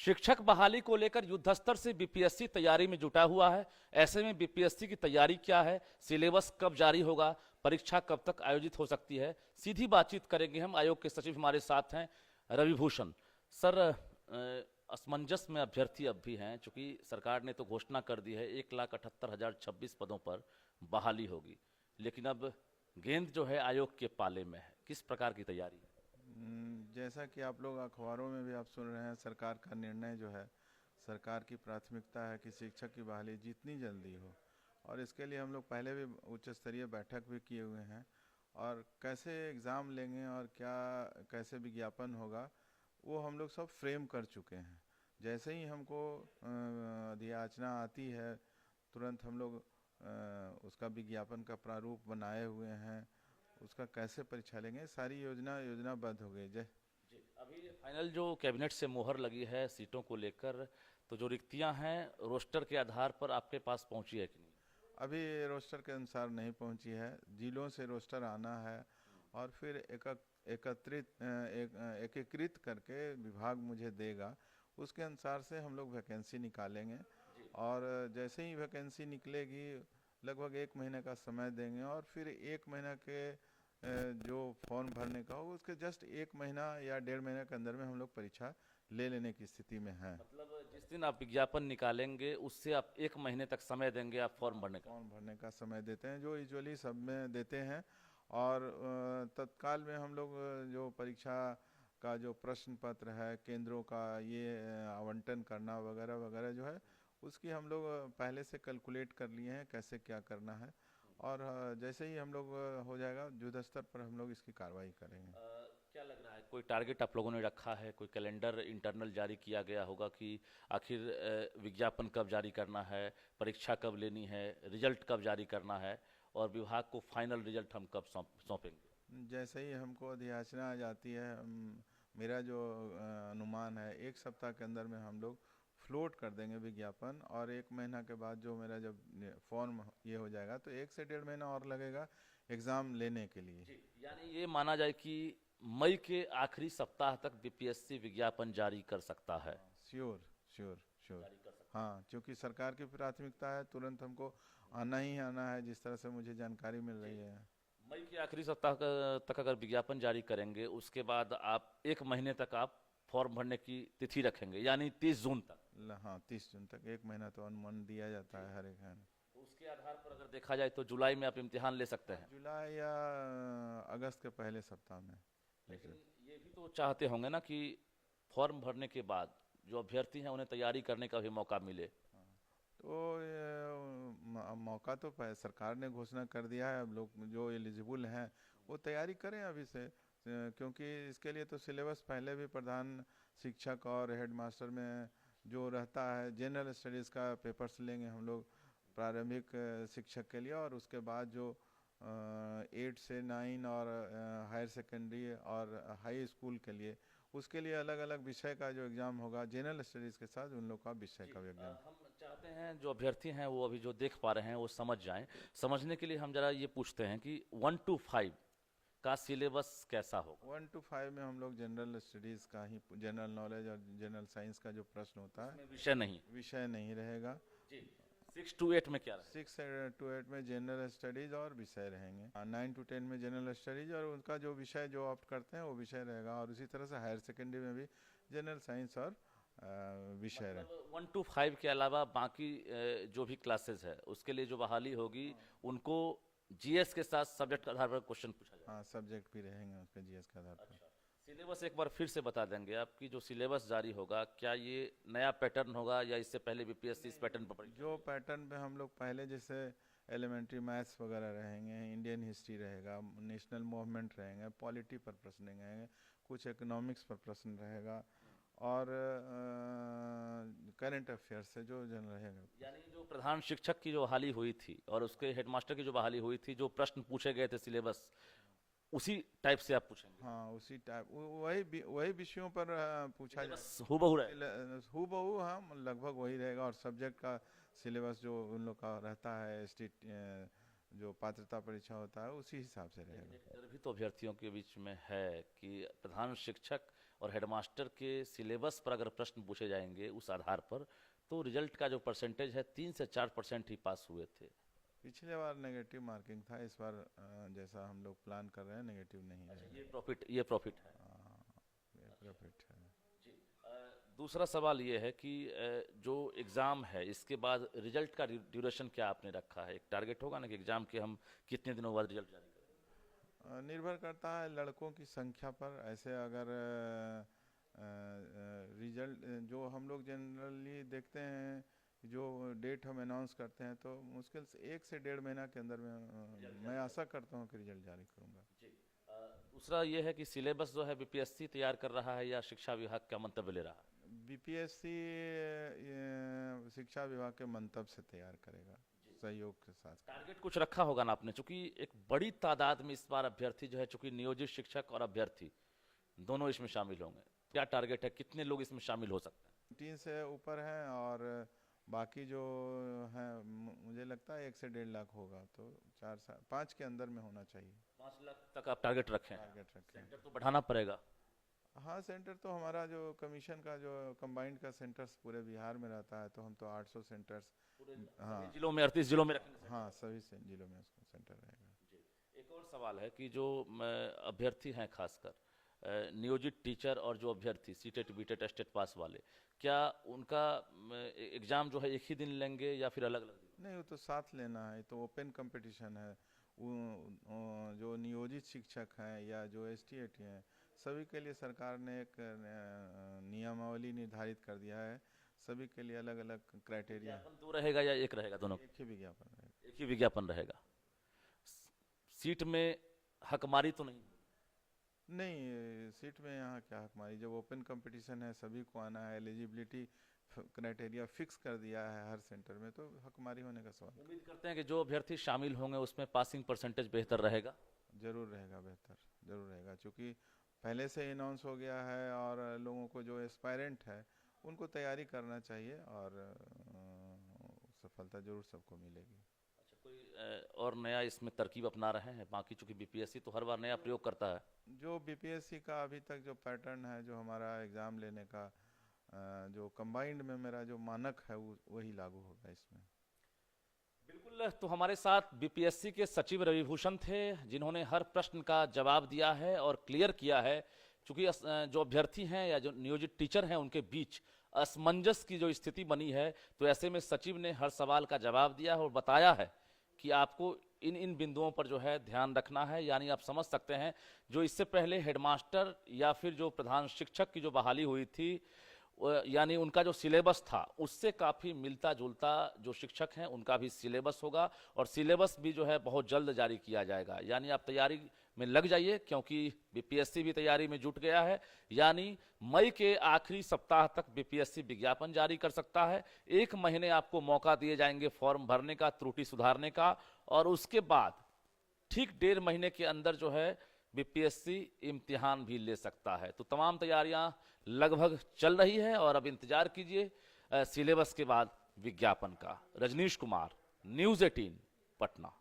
शिक्षक बहाली को लेकर युद्ध स्तर से बीपीएससी तैयारी में जुटा हुआ है। ऐसे में बीपीएससी की तैयारी क्या है, सिलेबस कब जारी होगा, परीक्षा कब तक आयोजित हो सकती है, सीधी बातचीत करेंगे हम। आयोग के सचिव हमारे साथ हैं रविभूषण सर। असमंजस में अभ्यर्थी अब भी हैं, चूंकि सरकार ने तो घोषणा कर दी है 1,78,026 पदों पर बहाली होगी, लेकिन अब गेंद जो है आयोग के पाले में है। किस प्रकार की तैयारी है? जैसा कि आप लोग अखबारों में भी आप सुन रहे हैं, सरकार का निर्णय जो है, सरकार की प्राथमिकता है कि शिक्षक की बहाली जितनी जल्दी हो, और इसके लिए हम लोग पहले भी उच्च स्तरीय बैठक भी किए हुए हैं। और कैसे एग्ज़ाम लेंगे और क्या कैसे विज्ञापन होगा, वो हम लोग सब फ्रेम कर चुके हैं। जैसे ही हमको अधियाचना आती है, तुरंत हम लोग उसका विज्ञापन का प्रारूप बनाए हुए हैं। उसका कैसे परीक्षा लेंगे, सारी योजनाबद्ध हो गई। जय जी, अभी फाइनल जो कैबिनेट से मोहर लगी है सीटों को लेकर, तो जो रिक्तियां हैं रोस्टर के आधार पर आपके पास पहुंची है कि नहीं? अभी रोस्टर के अनुसार नहीं पहुंची है, जिलों से रोस्टर आना है और फिर एकीकृत करके विभाग मुझे देगा। उसके अनुसार से हम लोग वैकेंसी निकालेंगे, और जैसे ही वैकेंसी निकलेगी लगभग 1 महीने का समय देंगे, और फिर 1 महीना के जो फॉर्म भरने का होगा उसके जस्ट 1 महीना या 1.5 महीने के अंदर में हम लोग परीक्षा ले लेने की स्थिति में हैं। मतलब जिस दिन आप विज्ञापन निकालेंगे उससे आप 1 महीने तक समय देंगे आप फॉर्म भरने का? फॉर्म भरने का समय देते हैं, जो यूजुअली सब में देते हैं। और तत्काल में हम लोग जो परीक्षा का जो प्रश्न पत्र है, केंद्रों का ये आवंटन करना वगैरह वगैरह जो है, उसकी हम लोग पहले से कैलकुलेट कर लिए हैं कैसे क्या करना है। और जैसे ही हम लोग हो जाएगा युद्ध स्तर पर हम लोग इसकी कार्रवाई करेंगे। क्या लग रहा है, कोई टारगेट आप लोगों ने रखा है, कोई कैलेंडर इंटरनल जारी किया गया होगा कि आखिर विज्ञापन कब जारी करना है, परीक्षा कब लेनी है, रिजल्ट कब जारी करना है, और विभाग को फाइनल रिजल्ट हम कब सौंपेंगे? जैसे ही हमको अधियाचना आ जाती है, मेरा जो अनुमान है 1 सप्ताह के अंदर में हम लोग फ्लोट कर देंगे विज्ञापन। और 1 महीना के बाद जो मेरा जब फॉर्म ये हो जाएगा तो 1 से 1.5 महीना और लगेगा एग्ज़ाम लेने के लिए। जी, यानी ये माना जाए कि मई के आखिरी सप्ताह तक बीपीएससी विज्ञापन जारी कर सकता है? Sure sure sure. जारी कर सकता हाँ, क्योंकि सरकार की प्राथमिकता है, तुरंत हमको आना ही आना है, जिस तरह से मुझे जानकारी मिल रही है। मई के आखिरी सप्ताह तक अगर विज्ञापन जारी करेंगे, उसके बाद आप 1 महीने तक आप फॉर्म भरने की तिथि रखेंगे, यानी 30 जून तक। हाँ, 30 जून तक 1 महीना तो अनुमान दिया जाता है हर एक है। तो उसके आधार पर अगर देखा जाए तो जुलाई में आप इम्तिहान ले सकते हैं। जुलाई या अगस्त के पहले सप्ताह में। लेकिन ये भी तो चाहते होंगे ना कि फॉर्म भरने के बाद जो अभ्यर्थी हैं उन्हें तैयारी करने का भी मौका मिले। तो मौका तो सरकार ने घोषणा कर दिया है, अब लोग जो एलिजिबल हैं वो तैयारी करें अभी से। क्योंकि इसके लिए तो सिलेबस पहले भी प्रधान शिक्षक और हेडमास्टर में जो रहता है, जनरल स्टडीज़ का पेपर्स लेंगे हम लोग प्रारंभिक शिक्षक के लिए, और उसके बाद जो 8 से 9 और हायर सेकेंडरी और हाई स्कूल के लिए, उसके लिए अलग अलग विषय का जो एग्ज़ाम होगा, जनरल स्टडीज़ के साथ उन लोग का विषय का एग्ज़ाम। हम चाहते हैं जो अभ्यर्थी हैं वो अभी जो देख पा रहे हैं वो समझ जाएं। समझने के लिए हम जरा ये पूछते हैं कि 1 to 5 का सिलेबस कैसा होगा? 1 to 5 में हम लोग जनरल स्टडीज़ का ही, जनरल नॉलेज और जनरल साइंस का जो प्रश्न होता है, इसमें विषय नहीं। विषय नहीं रहेगा। जी। 6 to 8 में क्या रहेगा? 6 to 8 में जनरल स्टडीज़ और विषय रहेंगे। 9 to 10 में जनरल स्टडीज़ और उनका जो विषय जो ऑप्ट करते हैं वो विषय रहेगा। और उसी तरह से हायर सेकेंडरी में भी जनरल साइंस और विषय रहे। मतलब 1 to 5 के अलावा बाकी जो भी क्लासेस है उसके लिए जो बहाली होगी उनको जीएस के साथ सब्जेक्ट के आधार पर क्वेश्चन पूछा जाएगा। हाँ, सब्जेक्ट भी रहेंगे उसके जीएस के आधार पर। अच्छा, सिलेबस एक बार फिर से बता देंगे, आपकी जो सिलेबस जारी होगा क्या ये नया पैटर्न होगा या इससे पहले बीपीएससी इस पैटर्न पर परीक्षा? जो पैटर्न पे हम लोग पहले जैसे एलिमेंट्री मैथ्स वगैरह रहेंगे, इंडियन हिस्ट्री रहेगा, नेशनल मूवमेंट रहेंगे, पॉलिटी पर प्रश्न रहेंगे, कुछ इकोनॉमिक्स पर प्रश्न रहेगा, और करंट अफेयर्स से जो जन रहेगा। यानी जो प्रधान शिक्षक की जो बहाली हुई थी और उसके हेडमास्टर की जो बहाली हुई थी, जो प्रश्न पूछे गए थे सिलेबस उसी टाइप से आप पूछेंगे? हाँ, उसी टाइप वही विषयों पर पूछा जाए। सिलेबस हूबहू रहेगा? हूबहू, हाँ, लगभग वही रहेगा। और सब्जेक्ट का सिलेबस जो उन लोग का रहता है, स्टेट जो पात्रता परीक्षा होता है, उसी हिसाब से रहेगा। एक डर भी तो अभ्यर्थियों के बीच में है कि प्रधान शिक्षक और हेडमास्टर के सिलेबस पर अगर प्रश्न पूछे जाएंगे उस आधार पर, तो रिजल्ट का जो परसेंटेज है 3 से 4% ही पास हुए थे। पिछले बार नेगेटिव मार्किंग था, इस बार जैसा हम लोग प्लान कर रहे हैं नेगेटिव नहीं है। ये प्रॉफिट है। ये प्रॉफिट है। दूसरा सवाल ये है कि जो एग्ज़ाम है इसके बाद रिजल्ट का ड्यूरेशन क्या आपने रखा है? एक टारगेट होगा ना कि एग्ज़ाम के हम कितने दिनों बाद रिजल्ट जारी करें? निर्भर करता है लड़कों की संख्या पर। ऐसे अगर रिजल्ट जो हम लोग जनरली देखते हैं, जो डेट हम अनाउंस करते हैं, तो मुश्किल से 1 से 1.5 महीना के अंदर में मैं आशा करता हूँ कि रिजल्ट जारी करूँगा। दूसरा ये है कि सिलेबस जो है बीपीएससी तैयार कर रहा है या शिक्षा विभाग का मंतव्य ले रहा है? बीपीएससी शिक्षा विभाग के मंतव्य से तैयार करेगा, सहयोग के साथ। टारगेट कुछ रखा होगा ना आपने, चूंकि एक बड़ी तादाद में इस बार अभ्यर्थी जो है, चूंकि नियोजित शिक्षक और अभ्यर्थी दोनों इसमें शामिल होंगे, क्या टारगेट है, कितने लोग इसमें शामिल हो सकते हैं? 3 से ऊपर है और बाकी जो है मुझे लगता है 1 से 1.5 लाख होगा, तो 5 के अंदर में होना चाहिए। 5 लाख तक आप टारगेट रखें? टारगेट रखें। सेंटर तो बढ़ाना पड़ेगा। हाँ, सेंटर तो हमारा जो कमीशन का जो कंबाइंड का सेंटर्स पूरे बिहार में रहता है, तो हम तो 800 सेंटर्स हाँ, जिलों में 38 जिलों में रखेंगे। हाँ, सभी जिलों में उसको सेंटर रहेगा। एक और सवाल है कि जो अभ्यर्थी हैं, खासकर नियोजित टीचर और जो अभ्यर्थी सीटेट बीटेट टेट पास वाले, क्या उनका एग्जाम जो है एक ही दिन लेंगे या फिर अलग अलग दिन? नहीं, वो तो साथ लेना है, तो ओपन कंपटीशन है। जो नियोजित शिक्षक हैं या जो ST/AT हैं, सभी के लिए सरकार ने एक नियमावली निर्धारित कर दिया है। सभी के लिए अलग अलग क्राइटेरिया। दो रहेगा या एक रहेगा? दोनों एक ही विज्ञापन रहेगा। एक ही विज्ञापन रहेगा। सीट में हकमारी तो नहीं? नहीं, सीट में यहाँ क्या हकमारी, जब ओपन कंपटीशन है, सभी को आना है, एलिजिबिलिटी क्राइटेरिया फिक्स कर दिया है हर सेंटर में, तो हकमारी होने का सवाल। उम्मीद करते हैं कि जो अभ्यर्थी शामिल होंगे उसमें पासिंग परसेंटेज बेहतर रहेगा। जरूर रहेगा, बेहतर जरूर रहेगा, क्योंकि पहले से अनाउंस हो गया है और लोगों को जो एस्पायरेंट है उनको तैयारी करना चाहिए और सफलता जरूर सबको मिलेगी। अच्छा, कोई और नया इसमें तरकीब अपना रहे हैं? बाकी चूंकि बीपीएससी तो हर बार नया प्रयोग करता है। जो बीपीएससी का अभी तक जो पैटर्न है, जो हमारा एग्ज़ाम लेने का जो कंबाइंड में मेरा जो मानक है, वही लागू होगा इसमें। बिल्कुल। तो हमारे साथ बीपीएससी के सचिव रविभूषण थे, जिन्होंने हर प्रश्न का जवाब दिया है और क्लियर किया है। चूंकि जो अभ्यर्थी हैं या जो नियोजित टीचर हैं उनके बीच असमंजस की जो स्थिति बनी है, तो ऐसे में सचिव ने हर सवाल का जवाब दिया है और बताया है कि आपको इन इन बिंदुओं पर जो है ध्यान रखना है। यानी आप समझ सकते हैं, जो इससे पहले हेडमास्टर या फिर जो प्रधान शिक्षक की जो बहाली हुई थी, यानी उनका जो सिलेबस था उससे काफ़ी मिलता जुलता जो शिक्षक हैं उनका भी सिलेबस होगा, और सिलेबस भी जो है बहुत जल्द जारी किया जाएगा। यानी आप तैयारी में लग जाइए, क्योंकि बीपीएससी भी तैयारी में जुट गया है। यानी मई के आखिरी सप्ताह तक बीपीएससी विज्ञापन जारी कर सकता है। 1 महीने आपको मौका दिए जाएंगे फॉर्म भरने का, त्रुटि सुधारने का, और उसके बाद ठीक 1.5 महीने के अंदर जो है बीपीएससी इम्तिहान भी ले सकता है। तो तमाम तैयारियां लगभग चल रही है और अब इंतजार कीजिए सिलेबस के बाद विज्ञापन का। रजनीश कुमार, न्यूज़ 18, पटना।